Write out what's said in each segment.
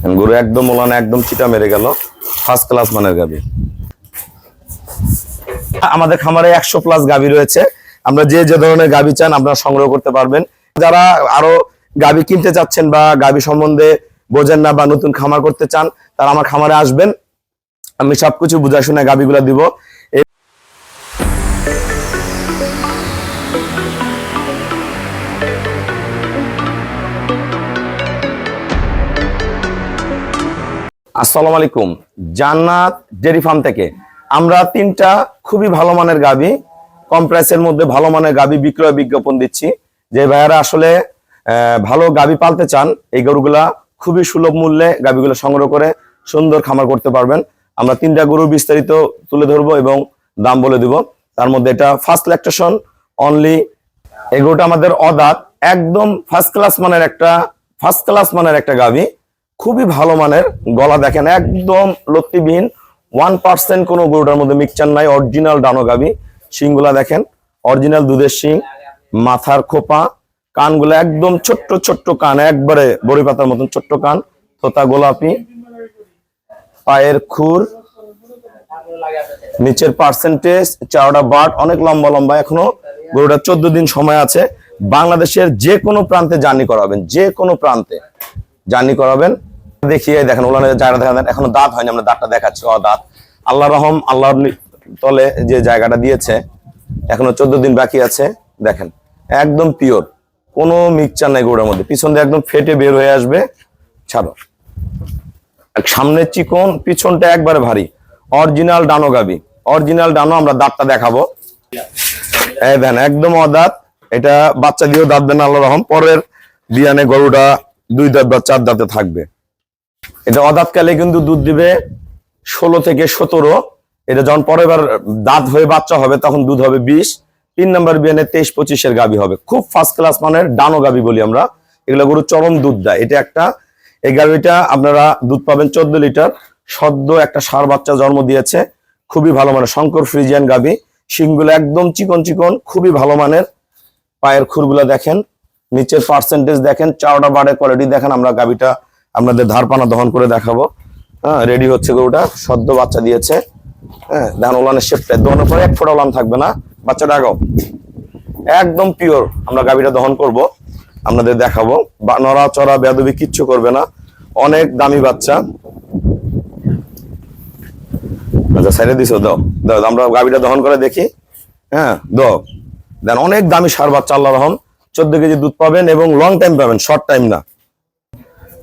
গরু একদম ওলানে একদম চিটা মেরে গেল, ফার্স্ট ক্লাস মানের গাভী। আমাদের খামারে 100+ গাভী রয়েছে। আমরা যে যে ধরনের গাভী চান আপনারা সংগ্রহ করতে পারবেন। যারা আরো গাভী কিনতে চাচ্ছেন বা গাভী সম্বন্ধে বোঝেন না বা নতুন খামার করতে চান, তারা আমার খামারে আসবেন, আমি সবকিছু বুঝাই শুনে গাভীগুলা দিব। আসসালামু আলাইকুম, জান্নাত ডেয়ারি ফার্ম থেকে আমরা 3টা খুবই ভালো মানের গাভী, কম প্রাইসের মধ্যে ভালো মানের গাভী বিক্রয় বিজ্ঞাপন দিচ্ছি। যে ভাইয়ারা আসলে ভালো গাভী পালতে চান, এই গরুগুলা খুবই সুলভ মূল্যে গাভীগুলো সংগ্রহ করে সুন্দর খামার করতে পারবেন। আমরা 3টা গরুর বিস্তারিত তুলে ধরবো এবং দাম বলে দিব। তার মধ্যে এটা ফার্স্ট ল্যাকটেশন অনলি, এই গরুটা আমাদের অদাঁত, একদম ফার্স্ট ক্লাস মানের একটা গাভী, খুবই ভালো মানের। গলা দেখেন একদম লত্তিবিহীন, 1% কোনো গরুটার মধ্যে মিক্সচার নাই, অরিজিনাল ডানো গাভী। শিংগুলা দেখেন অরিজিনাল দুধের শিং, মাথার খোপা, কানগুলো একদম ছোট্ট ছোট্ট কান, একবারে বড়ি পাতার মতন ছোট্ট কান, তোতা গোলাপি, পায়ের খুর, নিচের পার্সেন্টেজ, চারটা বাট, অনেক লম্বা লম্বা। এখনো গরুটা 14 দিন সময় আছে। বাংলাদেশের যে কোনো প্রান্তে জার্নি করাবেন, যে কোনো প্রান্তে জার্নি করাবেন। দেখিয়ে দেখেন ওলানে জায়গা দেখা দেন, এখনো দাঁত হয়নি, আমরা দাঁতটা দেখাচ্ছি। দাঁত আল্লাহ রহম, আল্লাহর তলে যে জায়গাটা দিয়েছে, এখনো 14 দিন বাকি আছে। দেখেন একদম পিওর, কোনো মিক্সচার নাই গরুর মধ্যে। পিছন দিয়ে একদম ফেটে বের হয়ে আসবে। ছাড়ো, সামনের চিকন, পিছনটা একবারে ভারী, অরিজিনাল ডানো গাভী, অরিজিনাল ডানো। আমরা দাঁতটা দেখাবো, এই দেন একদম অদাঁত। এটা বাচ্চা দিয়েও দাঁত দেন আল্লাহ রহম। পরের বিয়ানে গরুটা 2 দাঁত বা 4 দাঁতে থাকবে। এটা অদাঁতকালে কিন্তু দুধ দিবে 16 থেকে 17। এটা যখন পরের বার দাঁত হয়ে বাচ্চা হবে তখন দুধ হবে 20। 3 নম্বর বিয়ানে 23-25 গাভী হবে। খুব ফার্স্ট ক্লাস মানের ডানো গাভী বলি আমরা, এগুলো গরু চরম দুধ দেয়। এটা একটা, এই গাভীটা আপনারা দুধ পাবেন 14 লিটার। সদ্য একটা ষাঁড় বাচ্চা জন্ম দিয়েছে, খুবই ভালো মানের শঙ্কর ফ্রিজিয়ান গাভী। শিংগুলো একদম চিকন চিকন, খুবই ভালো মানের। পায়ের খুরগুলা দেখেন, নিচের পার্সেন্টেজ দেখেন, চারটা বাড়ে কোয়ালিটি দেখেন। আমরা গাভীটা আপনাদের ধারপানা দহন করে দেখাবো। হ্যাঁ, রেডি হচ্ছে গরুটা, সদ্য বাচ্চা দিয়েছে। হ্যাঁ, দেখেন ওলানের শেপটা, দহনের পরে 1 ফোঁটা ওলান থাকবে না। বাচ্চাটা আগাও, একদম পিওর। আমরা গাভীটা দহন করব, আপনাদের দেখাবো। নড়া চড়া বেয়াদবি কিচ্ছু করবে না, অনেক দামি বাচ্চা। আচ্ছা সাইডে দিছো, দাও দাও, আমরা গাভীটা দহন করে দেখি। হ্যাঁ দাও, দেন অনেক দামি ষাঁড় বাচ্চা আল্লাহ রহম। 14 কেজি দুধ পাবেন এবং লং টাইম পাবেন, শর্ট টাইম না।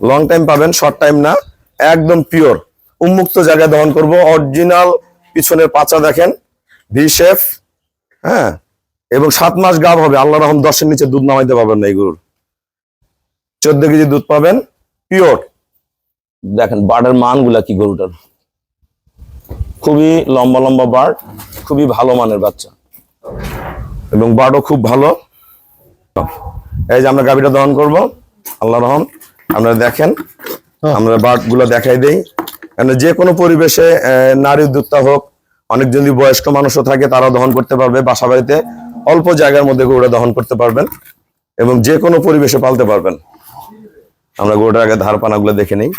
লং টাইম পাবেন, শর্ট টাইম না, একদম পিওর। উন্মুক্ত জায়গায় দহন করব। অরিজিনাল পিছনের পাচা দেখেন, ভি শেপ। হ্যাঁ, এবং 7 মাস গাভ হবে আল্লাহ রহম। 10-এর নিচে দুধ নামাইতে পারবেন না এই গরুর। 14 কেজি দুধ পাবেন, পিওর। দেখেন বার্ডের মানগুলা কি গরুটার, খুবই লম্বা লম্বা বার্ড, খুবই ভালো মানের বাচ্চা এবং বার্ডও খুব ভালো। এই যে আমরা গাভীটা দহন করব আল্লাহ রহম, আপনারা দেখেন। আমরা বার্ড গুলো দেখাই দেই, যে কোনো পরিবেশে নারী উদ্যোক্তা হোক, অনেক যদি বয়স্ক মানুষও থাকে তারাও দহন করতে পারবে। বাসা বাড়িতে অল্প জায়গার মধ্যে গরুটা দহন করতে পারবেন এবং যে কোনো পরিবেশে পালতে পারবেন। আমরা গরুটার আগে ধারপানা গুলো দেখে নিই।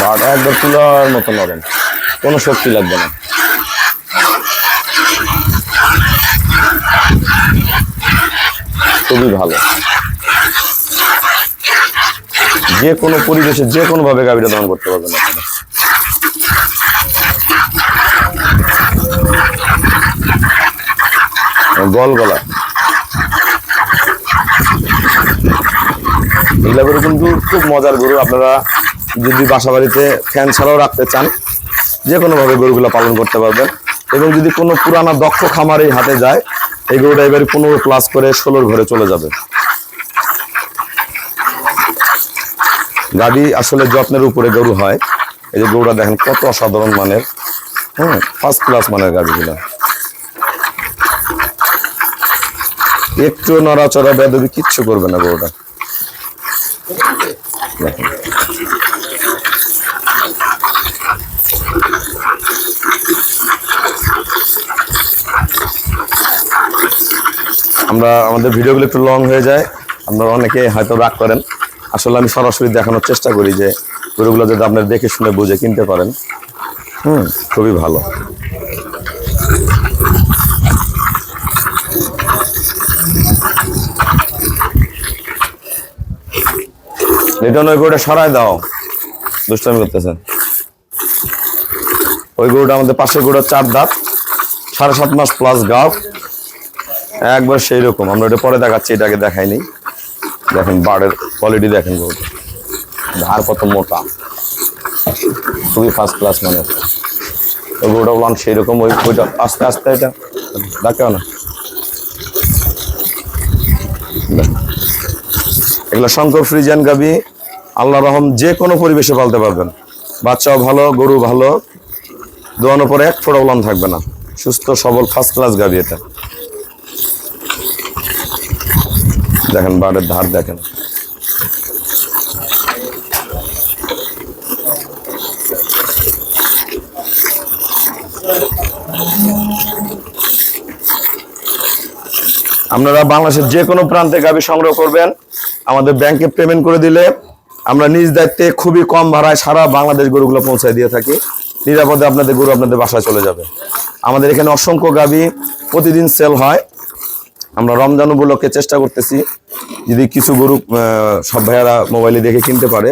বার্ড একবার তুলার মতো নরম, কোনো শক্তি লাগবে না। খুবই ভালো, যে কোনো পরিবেশে যে কোনো ভাবে গাভীটা দহন করতে পারবেন আপনারা। গল গলা, এগুলা গরু কিন্তু খুব মজার গরু। আপনারা যদি বাসা বাড়িতে ফ্যান ছাড়াও রাখতে চান, যে কোনো ভাবে গরুগুলা পালন করতে পারবেন। এবং যদি কোনো পুরানা দক্ষ খামারের হাতে যায়, এই গরুটা এবারে 15+ করে 16 ঘরে চলে যাবে। গাভী আসলে যত্নের উপরে গরু হয়। এই যে গরুটা দেখেন কত অসাধারণ মানের। হ্যাঁ, ফার্স্ট ক্লাস মানের গাভীগুলা, একটু নড়াচড়া বেয়াদবি কিচ্ছু করবে না গরুটা। দেখেন আমরা, আমাদের ভিডিওগুলো একটু লং হয়ে যায়, আপনারা অনেকে হয়তো রাগ করেন। আসলে আমি সরাসরি দেখানোর চেষ্টা করি যে গরুগুলো যদি আপনারা দেখে শুনে বুঝে কিনতে পারেন। খুবই ভালো। লিটন ওই গরুটা সরাই দাও, দুষ্টামি করতেছেন। ওই গরুটা আমাদের পাশের গরুটা 4 দাঁত, 7.5 মাস প্লাস গাভ, একবার সেই রকম। আমরা এটা পরে দেখাচ্ছি, এটাকে দেখাইনি। দেখেন বাড়ের কোয়ালিটি দেখেন, গরুটা ধার কত মোটা, খুবই ফার্স্ট ক্লাস মানে। ওই গরুটা বললাম সেই রকম। ওইটা আস্তে আস্তে এটা দেখাও না। এগুলো শঙ্কর ফ্রিজিয়ান গাভী, আল্লাহ রহম যে কোনো পরিবেশে পালতে পারবেন। বাচ্চাও ভালো, গরু ভালো, দোয়ানোর পরে 1 ফোঁটা ওলান থাকবে না। সুস্থ সবল ফার্স্ট ক্লাস গাভী এটা। দেখেন বাড়ের ধার দেখেন। আপনারা বাংলাদেশের যে কোনো প্রান্তে গাভী সংগ্রহ করবেন, আমাদের ব্যাংকে পেমেন্ট করে দিলে আমরা নিজ দায়িত্বে খুবই কম ভাড়ায় সারা বাংলাদেশ গরুগুলো পৌঁছায় দিয়ে থাকি। নিরাপদে আপনাদের গরু আপনাদের বাসায় চলে যাবে। আমাদের এখানে অসংখ্য গাভী প্রতিদিন সেল হয়। আমরা রমজান উপলক্ষে চেষ্টা করতেছি যদি কিছু গরু সব ভাইয়ারা মোবাইলে দেখে কিনতে পারে,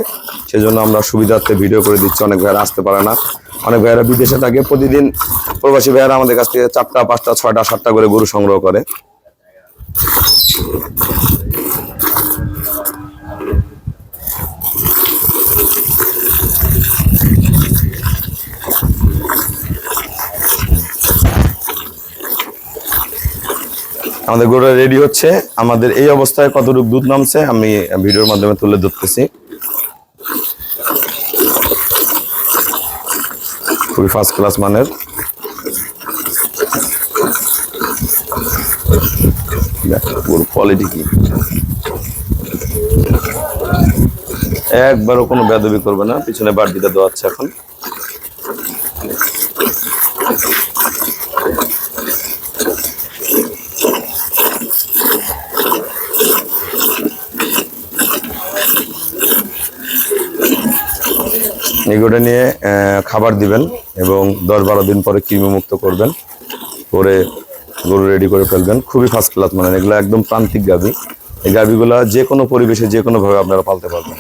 সেজন্য আমরা সুবিধার্থে ভিডিও করে দিচ্ছি। অনেক ভাইয়ারা আসতে পারে না, অনেক ভাইয়ারা বিদেশে থাকে। প্রতিদিন প্রবাসী ভাইয়ারা আমাদের কাছ থেকে 4টা 5টা 6টা 7টা করে গরু সংগ্রহ করে। আমাদের গরুটা রেডি হচ্ছে। আমাদের এই অবস্থায় কতটুকু দুধ নামছে আমি ভিডিওর মাধ্যমে তুলে ধরতেছি। খুবই ফার্স্ট ক্লাস মানের। গরুর কোয়ালিটি কি, একবারও কোনো বেয়াদবি করবে না। পিছনে বাড়তিটা দেওয়াচ্ছে এখন। এগুলো নিয়ে খাবার দিবেন এবং 10-12 দিন পরে কৃমি মুক্ত করবেন, করে গরু রেডি করে ফেলবেন। খুবই ফার্স্ট ক্লাস মানে, এগুলো একদম প্রান্তিক গাভী। এই গাভীগুলো যে কোনো পরিবেশে যে কোনো ভাবে আপনারা পালতে পারবেন।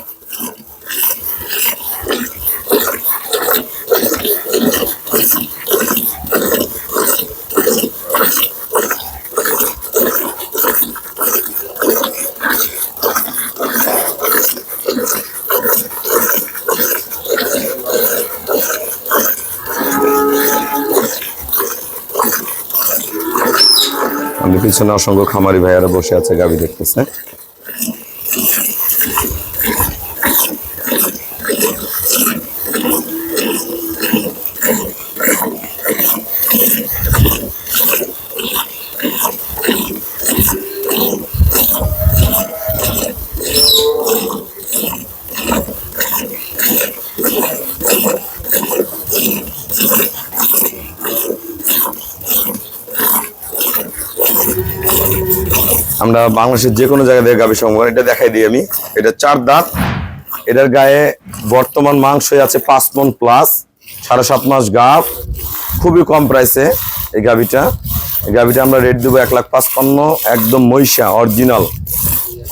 আমাদের পিছনে অসংখ্য খামারি ভাইয়ারা বসে আছে, গাভী দেখতেছে। আমরা বাংলাদেশের যে কোনো জায়গা থেকে গাভী সংগ্রহ, এটা দেখাই দিই আমি। এটা 4 দাঁত, এটার গায়ে বর্তমান মাংস আছে 5 মণ প্লাস, 7.5 মাস গাভ, খুবই কম প্রাইসে এই গাভীটা। এই গাভীটা আমরা রেট দেবো 1,55,000। একদম মহিষা,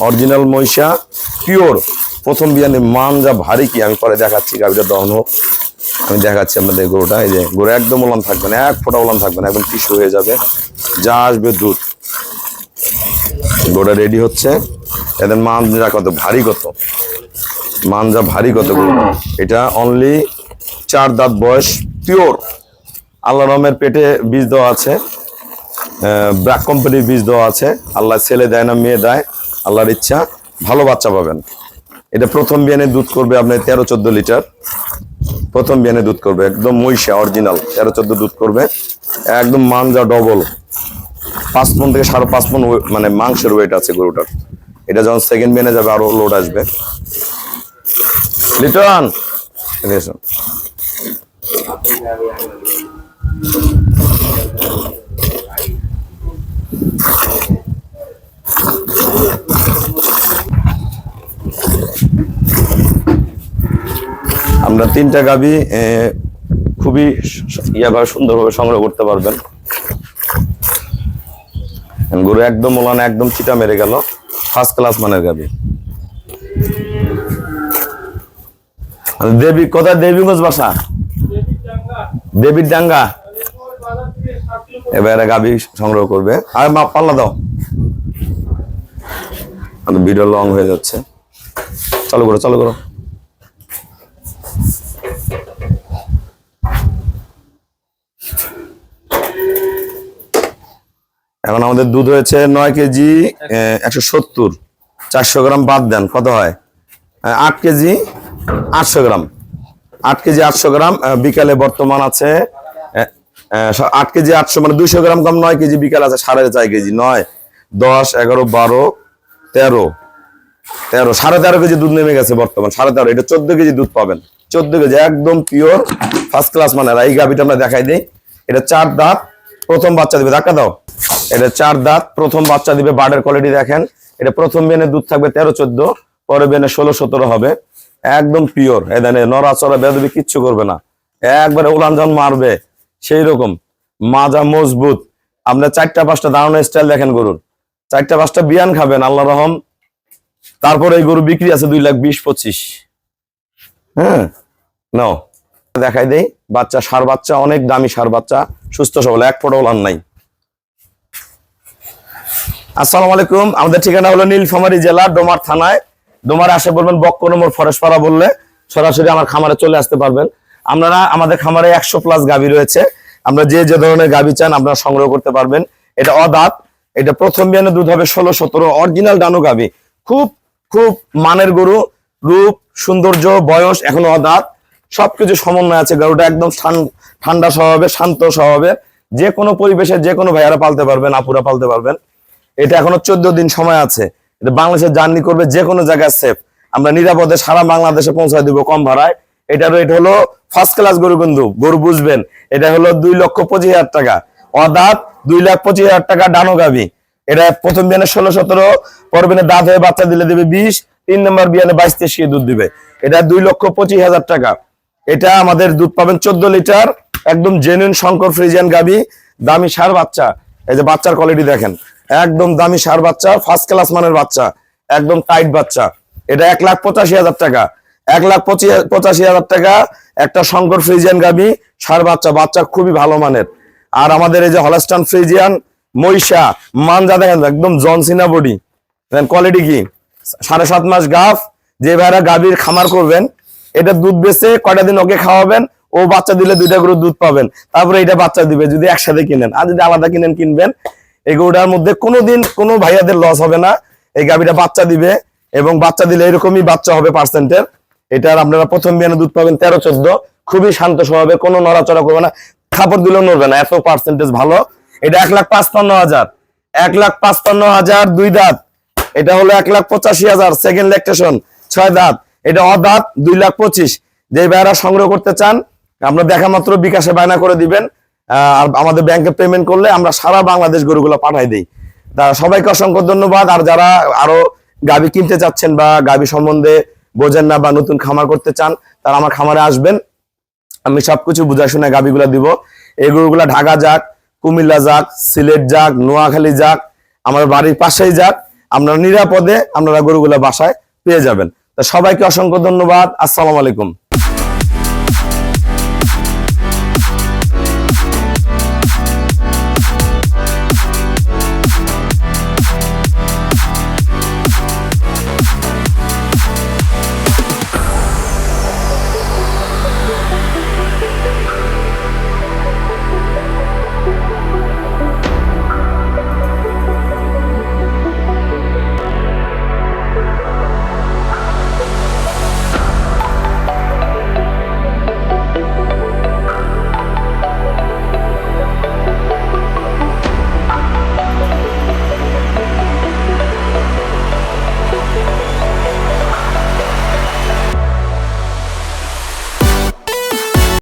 অরিজিনাল মহিষা, পিওর প্রথম বিয়ানে। মান যা ভারী কি আমি পরে দেখাচ্ছি। গাভীটা দহন হোক, আমি দেখাচ্ছি আপনাদের গরুটা। এই যে গরু একদম ওলান থাকবে না, 1 ফোঁটা ওলান থাকবে না, একদম টিস্যু হয়ে যাবে, যা আসবে দুধ। গরুটা রেডি হচ্ছে। এদের মানজা কত ভারী, কত মানজা ভারী কত গরুটা। এটা অনলি 4 দাঁত বয়স, পিওর। আল্লাহ রহমের পেটে বীজ দেওয়া আছে, ব্র্যাক কোম্পানির বীজ দেওয়া আছে। আল্লাহ ছেলে দেয় না, মেয়ে দেয়, আল্লাহর ইচ্ছা। ভালো বাচ্চা পাবেন। এটা প্রথম বিয়ানে দুধ করবে আপনার 13-14 লিটার। প্রথম বিয়ানে দুধ করবে, একদম মহিষা অরিজিনাল 13-14 দুধ করবে। একদম মানজা ডবল, 5 মণ থেকে 5.5 মণ মানে মাংসের ওয়েট আছে গরুটার। এটা যখন সেকেন্ড বিয়ানে যাবে আরো লোড আসবে। লিটন এসো। আমরা 3টা গাভী খুবই ইয়াভাবে সুন্দরভাবে সংগ্রহ করতে পারবেন। গরু একদম ওলানা, একদম চিটা মেরে গেল, ফার্স্ট ক্লাস মানের গাভী। দেবী কোথায়? দেবীগঞ্জ বাসা, দেবীর ডাঙ্গা। এবারে গাভী সংগ্রহ করবে। আর পাল্লা দাও, ভিডিও লং হয়ে যাচ্ছে। চালু করো, চালু করো। এখন আমাদের দুধ হয়েছে 9 কেজি 170, 400 গ্রাম বাদ দেন, কত হয়? 8 কেজি 800 গ্রাম, 8 কেজি 800 গ্রাম। বিকালে বর্তমান আছে 8 কেজি 800, মানে 200 গ্রাম কম। 9 কেজি বিকাল আছে 4.5 কেজি। 9, 10, 11, 12, 13, 13.5 কেজি দুধ নেমে গেছে বর্তমান। 13.5, এটা 14 কেজি দুধ পাবেন। 14 কেজি একদম পিওর ফার্স্ট ক্লাস মানের। এই গাভিটা আমরা দেখাই দিই। এটা 4 দাঁত, প্রথম বাচ্চা দিবে। ধাক্কা দাও। এটা 4 দাঁত, প্রথম বাচ্চা দিবে। বার্ডের কোয়ালিটি দেখেন। এটা প্রথম বেনে দুধ থাকবে 13-14, পরে বেনে 16-17 হবে। একদম পিওর। এখানে নড়াচড়া বেদবি কিচ্ছু করবে না, একবারে উলানজান মারবে সেই রকম। মাজা মজবুত। আপনার 4টা-5টা দাঁড়ানোর স্টাইল দেখেন গরুর। 4টা-5টা বিয়ান খাবেন আল্লাহ রহম। তারপরে এই গরু বিক্রি আছে 2,20,25। হ্যাঁ, নাও দেখাই দেই। বাচ্চা, সার বাচ্চা, অনেক দামি সার বাচ্চা, সুস্থ সবল, এক ফোঁটা ওলান নাই। আসসালামু আলাইকুম। আমাদের ঠিকানা হলো নীলফামারী জেলা, ডোমার থানায়। ডোমারে আসে বলবেন বক্ক নম্বর ফরেশপাড়া বললে সরাসরি আমার খামারে চলে আসতে পারবেন। আপনারা আমাদের খামারে 100+ গাভী রয়েছে। আমরা যে যে ধরনের গাভী চান আপনারা সংগ্রহ করতে পারবেন। এটা অদাঁত, এটা প্রথম বিয়ানে দুধ হবে 16-17, অরিজিনাল ডানো গাভী। খুব খুব মানের গরু, রূপ সৌন্দর্য, বয়স, এখনো অদাঁত, সবকিছু সমন্বয় আছে। গরুটা একদম ঠান্ডা স্বভাবের, শান্ত স্বভাবের। যে কোনো পরিবেশে যে কোনো ভাইয়ারা পালতে পারবেন, আপুরা পালতে পারবেন। এটা এখনো 14 দিন সময় আছে। এটা বাংলাদেশে জার্নি করবে, যে কোনো জায়গায় সেফ। আমরা নিরাপদে সারা বাংলাদেশে পৌঁছায় দিব কম ভাড়ায়। এটার রেট হলো ফার্স্ট ক্লাস গরু, কিন্তু গরু বুঝবেন। এটা হলো 2,25,000 টাকা অদাঁত, 2,25,000 টাকা ডানো গাভী। এটা প্রথম বিয়ানে 16-17, পর বিয়ানে দাঁত হয়ে বাচ্চা দিলে দিবে 20, 3 নম্বর বিয়ানে 22-23 দুধ দিবে। এটা 2,25,000 টাকা। এটা আমাদের দুধ পাবেন 14 লিটার, একদম জেনুইন শঙ্কর ফ্রিজিয়ান গাভী, দামি সার বাচ্চা। এই যে বাচ্চার কোয়ালিটি দেখেন, একদম দামি সার বাচ্চা, ফার্স্ট ক্লাস মানের বাচ্চা, একদম টাইট বাচ্চা। এটা 1,85,000 টাকা, 1,85,000 টাকা একটা শঙ্কর ফ্রিজিয়ান গাভী, সার বাচ্চা। বাচ্চা খুবই ভালো মানের। আর আমাদের এই যে হলস্টাইন ফ্রিজিয়ান মহিষা মানজা দেখেন, একদম জনসিনা বডি। কোয়ালিটি কি? 7.5 মাস গাভ। যে ভাইরা গাভীর খামার করবেন, এটা দুধ বেচে কয়টা দিন ওকে খাওয়াবেন, ও বাচ্চা দিলে 2টা গরু দুধ পাবেন। তারপরে এটা বাচ্চা দিবে যদি একসাথে কিনেন। আর যদি আলাদা কিনবেন, এই গরুটার মধ্যে কোনোদিন কোনো ভাইয়াদের লস হবে না। এই গাভীটা বাচ্চা দিবে, এবং বাচ্চা দিলে এরকমই বাচ্চা হবে পার্সেন্টের। এটার আপনারা প্রথম বিয়ানে দুধ পাবেন 13-14, খুবই শান্ত স্বভাবে, কোনো নড়াচড়া করবে না, খাপড় দিলেও নড়বে না, এত পার্সেন্টেজ ভালো। এটা 1,55,000, 1,55,000 2 দাঁত। এটা হলো 1,85,000 সেকেন্ড ল্যাকটেশন 6 দাঁত। এটা অদাঁত 2,25,000। যে ভাইয়ারা সংগ্রহ করতে চান আপনারা দেখা মাত্র বিকাশে বায়না করে দিবেন। আর আমাদের ব্যাংকে পেমেন্ট করলে আমরা সারা বাংলাদেশ গরুগুলো পাঠাই দিই। তা সবাইকে অসংখ্য ধন্যবাদ। আর যারা আরো গাভী কিনতে চাচ্ছেন বা গাভী সম্বন্ধে বোঝেন না বা নতুন খামার করতে চান, তারা আমার খামারে আসবেন। আমি সবকিছু বুঝাই শুনে গাভীগুলা দিব। এই গরুগুলা ঢাকা যাক, কুমিল্লা যাক, সিলেট যাক, নোয়াখালী যাক, আমার বাড়ির পাশেই যাক, আপনারা নিরাপদে আপনারা গরুগুলা বাসায় পেয়ে যাবেন। তা সবাইকে অসংখ্য ধন্যবাদ। আসসালামু আলাইকুম।